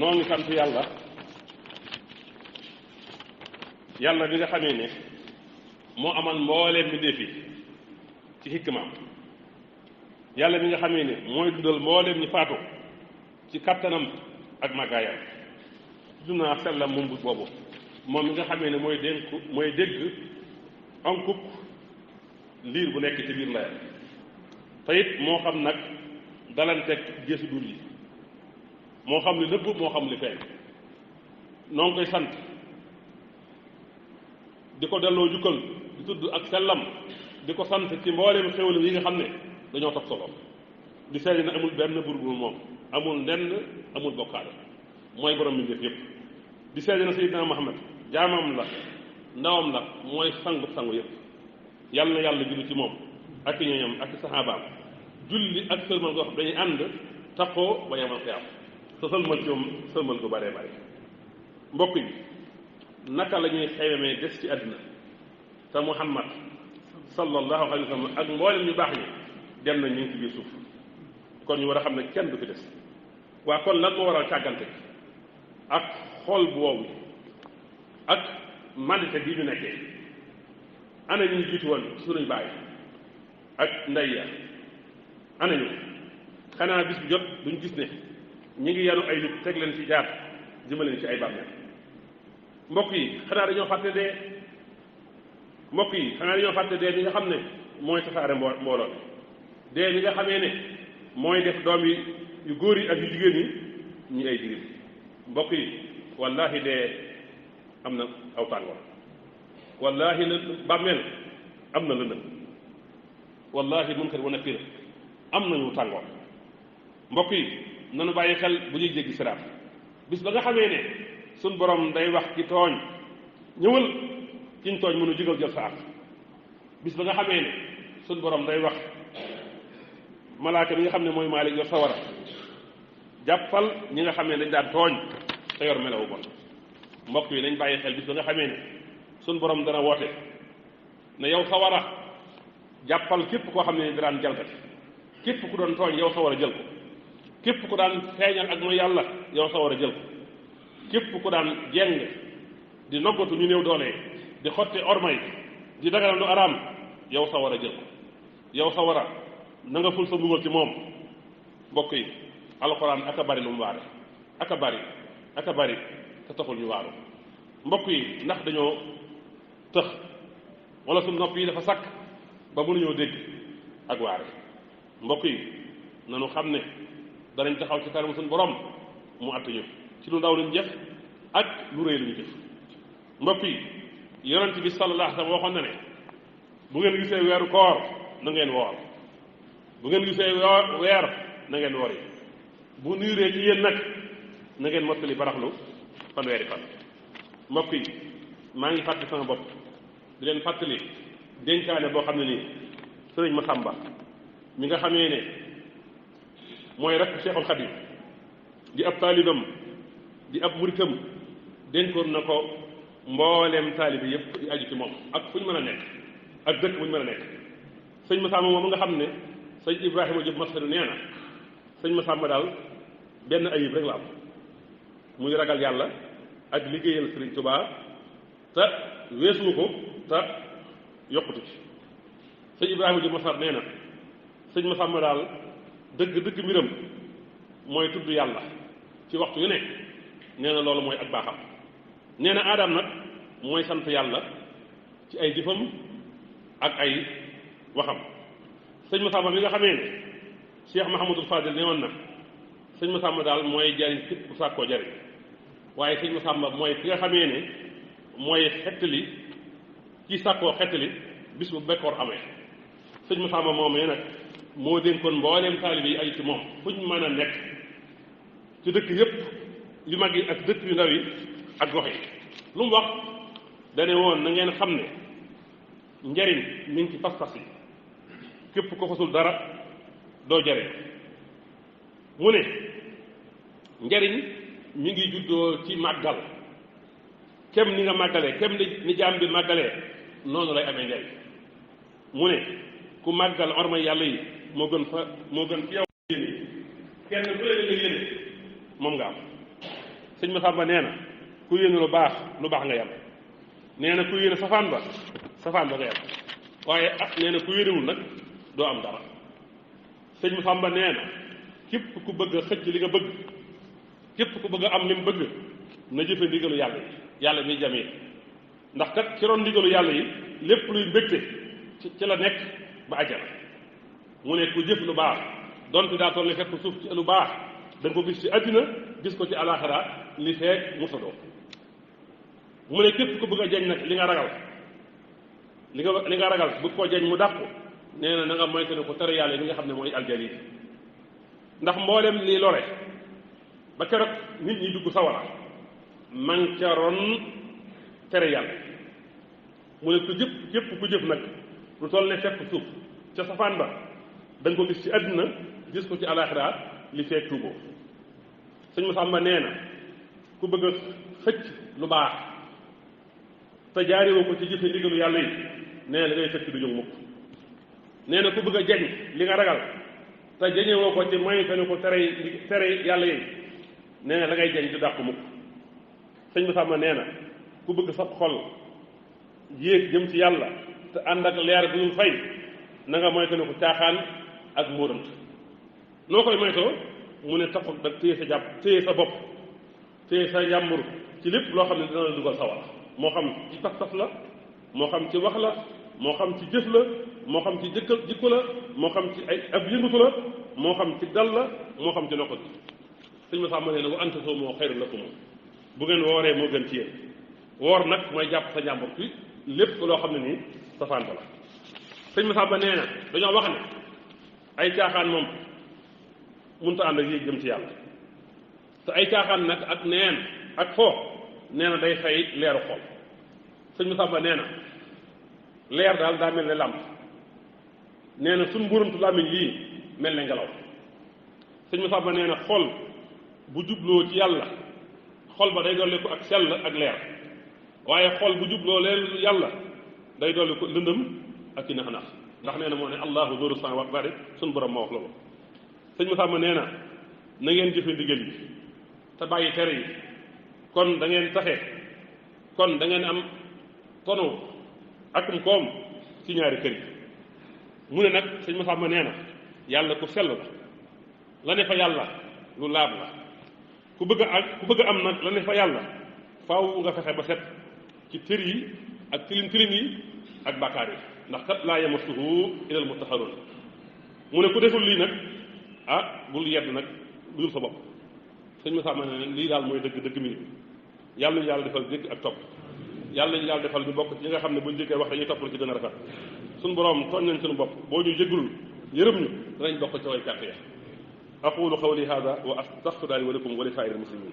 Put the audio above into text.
noo ngi sant yàlla yàlla bi nga xamee ne moo amal mbooleem mbindéef yi ci xikmaam yàlla bi nga xamee ne mooy dundal mbooleem ñi faatu ci kattanam ak màggaayam tudd naa sellam moom boobu moom mi nga xamee ne mooy dégg onkuk liir bu nekk ci biir layam te it moo xam nag dalanteeg géesu dul yi moo xam li nëbb moo xam li feeñ noo ngi koy sant di ko delloo jukkal di tudd ak sellam di ko sant ci mbooleem xéwal yi nga xam ne dañoo topp solo di seede na amul benn buur bu moom amul nenn amul bokkaale mooy borom mi def yépp di seede na Seydina Muhammad jaamam la ndawam la mooy sangu sangu yépp yàlla na yàlla julli ci moom ak i ñoñam ak i saxaabaam julli ak sëlmal goo xam dañuy ànd taxoo ba yemal xiyaam te sëlmal ci moom sëlmal gu bare bare mbokk yi naka la ñuy xewemee des ci àddina te Muhammad sallallahu alayhi wa sallam ak mboolem ñu baax ñi dem na ñu ngi ci biir suuf kon ñu war a xam ne kenn du fi des waa kon lan moo waral càggante ak xool bu wow ak mandite gi ñu nekkee ana ñu jiitu woon sunuy baay ak ndey ya ana ñu xanaa bis bu jot duñ gis ne ñi ngi yanu ay nit teg leen ci jaar jëmaleen ci ay bàmmeel mbokk yi xanaa dañoo fàtte dee mbokk yi xanaa dañoo fàtte dee ñi nga xam ne mooy tasaare mbooloo dee ñi nga xamee ne mooy def doom yi yu góor yi ak yu jigéen yi ñi ay jigéen mbokk yi wallahi dee am na aw tàngoor wallahi la bàmmeel am na lëndëm wallahi munkar wa nakiir am nañu tàngoor mbokk yi nanu bàyyi xel bu ñuy jéggi siraat bis ba nga xamee ne suñ borom day wax ci tooñ ñëwal kiñ tooñ mënu jigal jël sa àq bis ba nga xamee ne suñ borom day wax malaaka bi nga xam ne mooy maalik yor sawara jàppal ñi nga xam ne dañ daan tooñ te yor melawu bon mbokk yi nañ bàyyi xel bis ba nga xamee ne suñ borom dana woote ne yow sawara jàppal képp koo xam ne daan jalgati képp ku doon tooñ yow sawara jël ko képp ku daan feeñal ak mooy yàlla yow sawara jël ko képp ku daan jeng di noggatu ñu néew doole di xotti ormay di daganal lu araam yow sawara jël ko yow sawara na nga ful sa mbugal ci moom mbokk yi alxuraan aka bari lu mu waare aka bari te taxul ñu waaru mbokk yi ndax dañoo tëx wala suñu nopp yi dafa sakk ba mënuñoo dégg ak waare mbokk yi nanu xam ne danañ taxaw ci kanamu suñu borom mu àttuñu ci lu ndaw luñ jëf ak lu rëy luñ jëf mbokk yi yonent bi sallallahu alayhi wa sallam waxoon na ne bu ngeen gisee weeru koor na ngeen woor bu ngeen gisee weer na ngeen wori bu niiree ci yéen nag na ngeen mottali baraxlu fanweeri fan mbokk yi maa ngi fàttali sama bopp di leen fàttali dénkaane boo xam ne nii sëriñ Masamba mi nga xamee ne mooy rek Cheikhul Khadim di ab taalibam di ab muritam dénkoon na ko mbooleem taalibi yëpp di aju ci moom ak fu ñu mën a nekk ak dëkk bu ñu mën a nekk sëñ Masamba moom nga xam ne sëñ Ibrahima Diop Masadu nee na sëñ Masamba daal benn ayib rek la am muy ragal yàlla ak liggéeyal Sëriñ Tuubaa te weesuwu ko te yokkutu ci sëñ Ibrahima Diop Masar nee na sëñ Masamba daal dëgg mbiram mooy tudd yàlla ci waxtu yu nekk nee na loolu mooy ak baaxam nee na aadam nag mooy sant yàlla ci ay jëfam ak ay waxam sëñ Masamba mi nga xamee ne Cheikh Mahamadul Fadil ne woon na sëñ Masamba daal mooy jariñ képp ku sàkkoo jariñ waaye sëñ Masamba mooy ki nga xamee ne mooy xettali ci sàkkoo xettali bis bu bekkoor amee sëñ Masamba moomee nag moo dénkoon mbooleem taalibe yi aju ci moom fuñ mën a nekk ci dëkk yépp yu mag yi ak dëkk yu ndaw yi ak gox yi lu mu wax dane woon na ngeen xam ne njariñ mi ngi ci pas-pas yi képp ko fasul dara doo jariñ mu ne njariñ mi ngi juddoo ci màggal kem ni nga màggalee kem ni jaam bi màggalee noonu lay amee njariñ mu ne ku màggal orma yàlla yi moo gën fi yow yéene kenn ku leen nga yéene moom nga am sëñ Masamba nee na ku yéene lu baax nga yam nee na ku yéene safaan ba nga yam waaye nee na ku yéenewul nag doo am dara sëñ Masamba nee na képp ku bëgg a xëcc li nga bëgg képp ku bëgg a am li mu bëgg na jëfe ndigalu yàlla mi jamee ndax kat ci ron ndigalu yàlla yi lépp luy mbégte ci la nekk ba àjjana mu ne ku jëf lu baax donte daa toll ni fekk suuf ci lu baax da nga ko gis ci àddina gis ko ci alaxira li feek musadoo mu ne képp ku bëgg a jañ nag li nga ragal li nga ragal bëgg koo jañ mu dàqu nee na nga moytu ne ko tere yàlla li nga xam ne mooy aljali ndax mboolem lii lore ba keroog nit ñi dugg sawara man ca ron tere yàlla mu ne ku képp ku jëf nag lu toll ne fekk suuf ca safaan ba da nga ko gis ci àddina gis ko ci alaxira li feek tuuboo sëñ Masamba nee na ku bëgg a xëcc lu baax te jaarewoo ko ci jëfe ndigalu yàlla yi nee na li ngay xëcc du jóg mukk nee na ku bëgg a jañ li nga ragal te jañewoo ko ci moytu ne ko tere yàlla yi nee na la ngay jañ du dàq mukk sëñ Masamba nee na ku bëgg sa xol yéeg jëm ci yàlla te ànd ak leer bu dul fay na nga moytu ne ko caaxaan ak mbóorant noo koy moytoo mu ne taxul da téye sa jàpp téye sa bopp téye sa njàmbur ci lépp loo xam ne dina la dugal sawar moo xam ci pas-pas la moo xam ci wax la moo xam ci jëf la moo xam ci jikko la moo xam ci ay ab yëngatu la moo xam ci dal la moo xam ci nokko bi sëñ ma sàmm nee na wa anta soo moo xayru lakum bu ngeen wooree moo gën ci yéen woor nag mooy jàpp sa njàmbur ci lépp loo xam ne nii safaan ba la sëñ ma sàmm nee na dañoo wax ne ay caaxaan moom mënta ànd ak yéeg jëm ci yàlla te ay caaxaan nag ak neen ak foo nee na day fay leeru xol sëñ Masamba nee na leer daal daa mel ne làmp nee na suñ mburamtu làmmiñ lii mel ne ngelaw sëñ Masamba nee na xol bu jubloo ci yàlla xol ba day dolli ko ak sell ak leer waaye xol bu jubloo leer yàlla day dolli ko lëndëm ak ci nax-nax ndax nee na moo ne allahu nuru samaawaati wal ardi suñ borom moo wax loolu sëñ Masamba nee na na ngeen jëfe ndigal yi te bàyyi tere yi kon da ngeen taxe kon da ngeen am tono akum koom ci ñaari kër yi mu ne nag sëñ Masamba nee na yàlla ku sell la ne fa yàlla lu laab la ku bëgg a am nag la ne fa yàlla faaw nga fexe ba set ci tër yi ak tilim yi ak bàkkaar yi ndax kat laa yamassuhu illal mutahharuun mu ne ku deful lii nag bul yedd nag dul sa bopp sëñ Masamba ne lii daal mooy dëgg mi yàlla nañu yàlla defal dégg ak topp yàlla nañu yàlla defal ñu bokk ci ñi nga xam ne buñ déggee wax dañuy topp la ci gën a rafet suñu borom tooñ nañ suñu bopp boo ñu jéglul yërëm ñu danañ bokk ci way perte ya aqulu qawli hada wa astaghfirullahi wa lakum wa li saa'iril muslimin